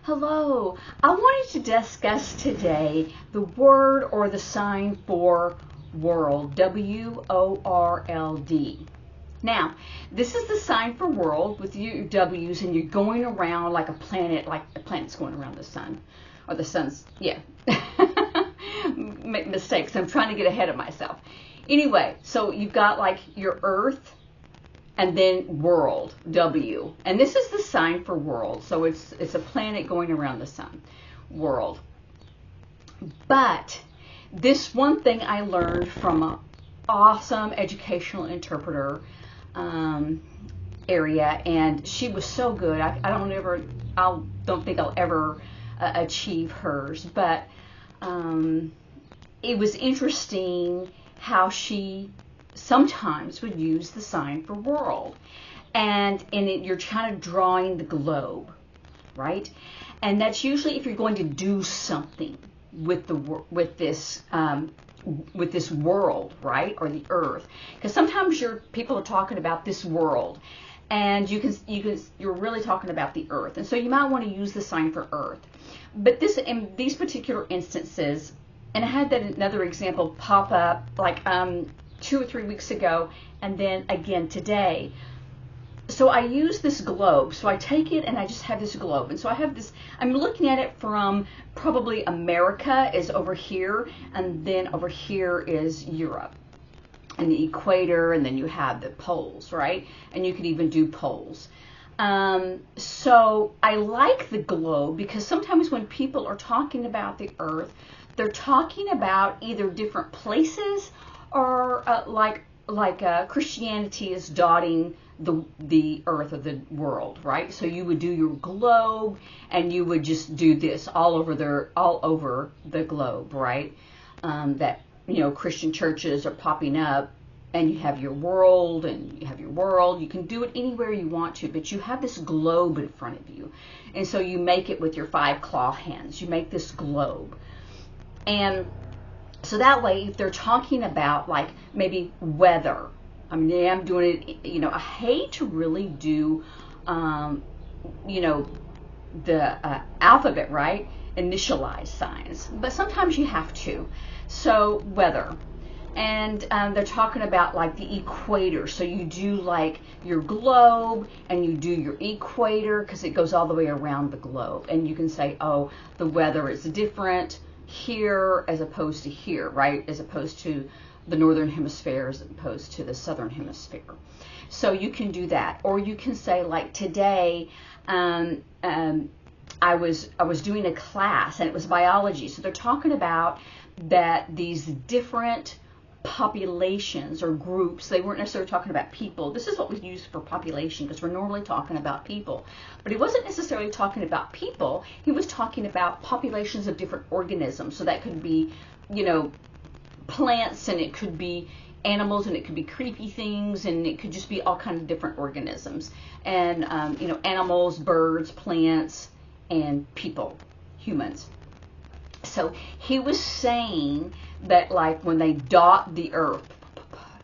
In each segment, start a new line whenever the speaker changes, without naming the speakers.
Hello, I wanted to discuss today the word or the sign for world, W-O-R-L-D. Now, this is the sign for world with your W's, and you're going around like a planet's going around the sun, or the sun's, yeah. Make mistakes, I'm trying to get ahead of myself. Anyway, so you've got like your Earth, and then world, W. And this is the sign for world. So it's a planet going around the sun, world. But this one thing I learned from an awesome educational interpreter area, and she was so good. I don't think I'll ever achieve hers, but it was interesting how she sometimes would use the sign for world, and you're kind of drawing the globe, right? And that's usually if you're going to do something with this world, right, or the Earth, because sometimes people are talking about this world, and you're really talking about the Earth, and so you might want to use the sign for Earth. But in these particular instances, and I had another example pop up like 2 or 3 weeks ago, and then again today. So I use this globe. So I take it and I just have this globe. And so I have this, I'm looking at it from probably America is over here, and then over here is Europe and the equator, and then you have the poles, right? And you could even do poles. So I like the globe because sometimes when people are talking about the Earth, they're talking about either different places or like Christianity is dotting the Earth or the world, right? So you would do your globe, and you would just do this all over the globe, right? That Christian churches are popping up, and you have your world, and you have your world. You can do it anywhere you want to, but you have this globe in front of you, and so you make it with your 5 claw hands. You make this globe, and so that way, if they're talking about like maybe weather, I mean, I'm doing it, I hate to really do, the alphabet, right? Initialize signs, but sometimes you have to. So weather, and they're talking about like the equator. So you do like your globe, and you do your equator because it goes all the way around the globe, and you can say, oh, the weather is different here as opposed to here, right? As opposed to the northern hemisphere as opposed to the southern hemisphere. So you can do that, or you can say like today, I was doing a class, and it was biology. So they're talking about that these different populations or groups, they weren't necessarily talking about people. This is what we use for population because we're normally talking about people, but he wasn't necessarily talking about people. He was talking about populations of different organisms. So that could be plants, and it could be animals, and it could be creepy things, and it could just be all kinds of different organisms, and animals, birds, plants, and people, humans. So he was saying that like when they dot the Earth,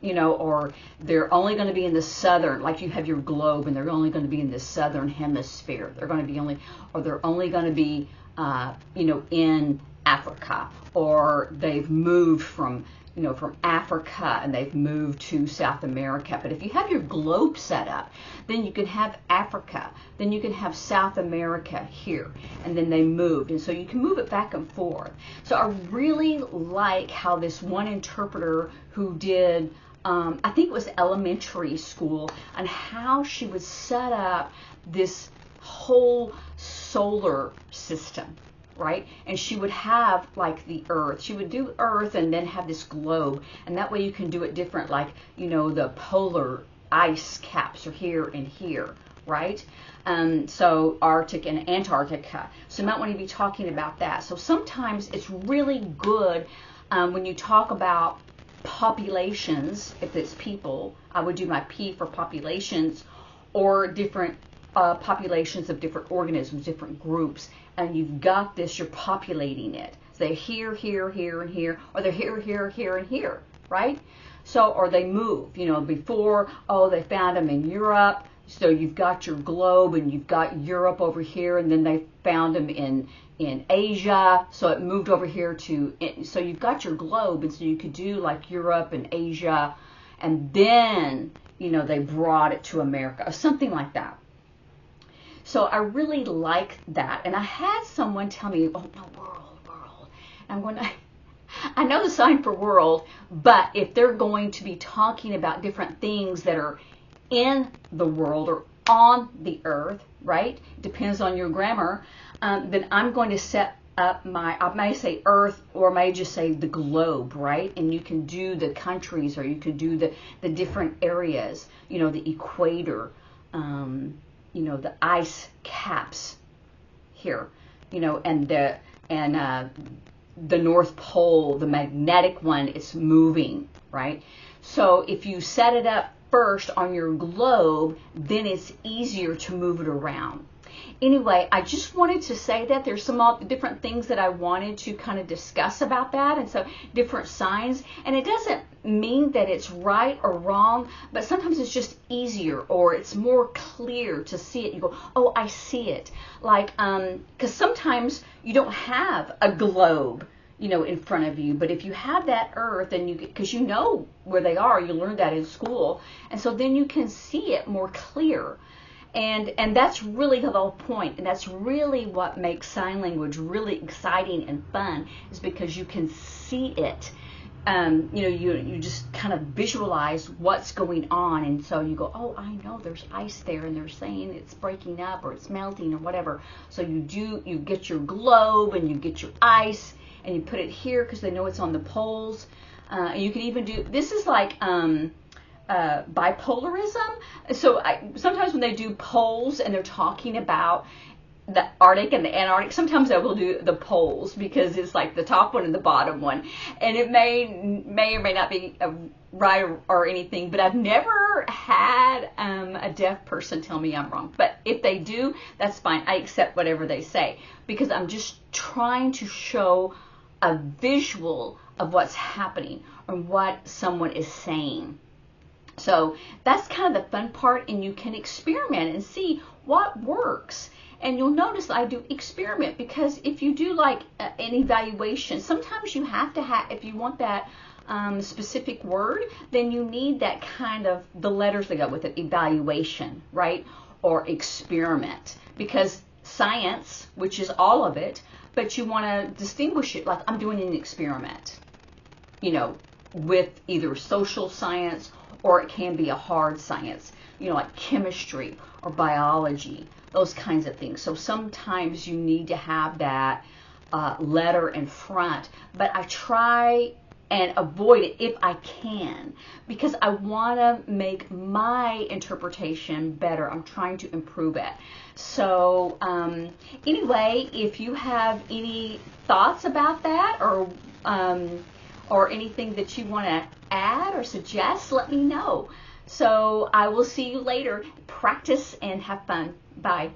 or they're only going to be in the southern, like you have your globe, and they're only going to be in the southern hemisphere. They're only going to be, in Africa, or they've moved from Africa, and they've moved to South America. But if you have your globe set up, then you can have Africa, then you can have South America here, and then they moved, and so you can move it back and forth. So I really like how this one interpreter who did, I think it was elementary school, and how she would set up this whole solar system, right? And she would have like the Earth. She would do Earth and then have this globe, and that way you can do it different, like the polar ice caps are here and here, right? So Arctic and Antarctica. So you might want to be talking about that. So sometimes it's really good when you talk about populations. If it's people, I would do my P for populations, or different populations of different organisms, different groups, and you've got this, you're populating it. So they're here, here, here, and here, or they're here, here, here, and here, right? So, or they move, before, oh, they found them in Europe, So you've got your globe, and you've got Europe over here, and then they found them in Asia, so it moved over here so you've got your globe, and so you could do like Europe and Asia, and then, they brought it to America, or something like that. So I really like that, and I had someone tell me, oh, no, world. I'm going to, I know the sign for world, but if they're going to be talking about different things that are in the world or on the earth, right? Depends on your grammar. Then I'm going to set up I may say earth, or I may just say the globe, right? And you can do the countries, or you could do the different areas, the equator, the ice caps here, and the North Pole, the magnetic one, it's moving, right? So if you set it up first on your globe, then it's easier to move it around. Anyway, I just wanted to say that there's some different things that I wanted to kind of discuss about that, and so different signs, and it doesn't mean that it's right or wrong, but sometimes it's just easier, or it's more clear to see it. You go, oh, I see it. Like, because sometimes you don't have a globe, in front of you, but if you have that earth, and because you know where they are, you learned that in school, and so then you can see it more clear. And that's really the whole point, and that's really what makes sign language really exciting and fun, is because you can see it. You just kind of visualize what's going on, and so you go, oh, I know there's ice there, and they're saying it's breaking up, or it's melting, or whatever. So you get your globe, and you get your ice, and you put it here because they know it's on the poles. And you can even do, this is like bipolarism. So sometimes when they do poles and they're talking about the Arctic and the Antarctic, sometimes I will do the poles, because it's like the top one and the bottom one, and it may or may not be right or anything, but I've never had a deaf person tell me I'm wrong. But if they do, that's fine. I accept whatever they say, because I'm just trying to show a visual of what's happening or what someone is saying. So that's kind of the fun part, and you can experiment and see what works. And you'll notice I do experiment, because if you do like an evaluation, sometimes you have to have, if you want that specific word, then you need that kind of, the letters that go with it, evaluation, right? Or experiment, because science, which is all of it, but you want to distinguish it, like I'm doing an experiment, with either social science, or it can be a hard science, like chemistry or biology, those kinds of things. So sometimes you need to have that letter in front, but I try and avoid it if I can, because I want to make my interpretation better. I'm trying to improve it. So anyway, if you have any thoughts about that, or anything that you want to add or suggest, let me know. So I will see you later. Practice and have fun. Bye.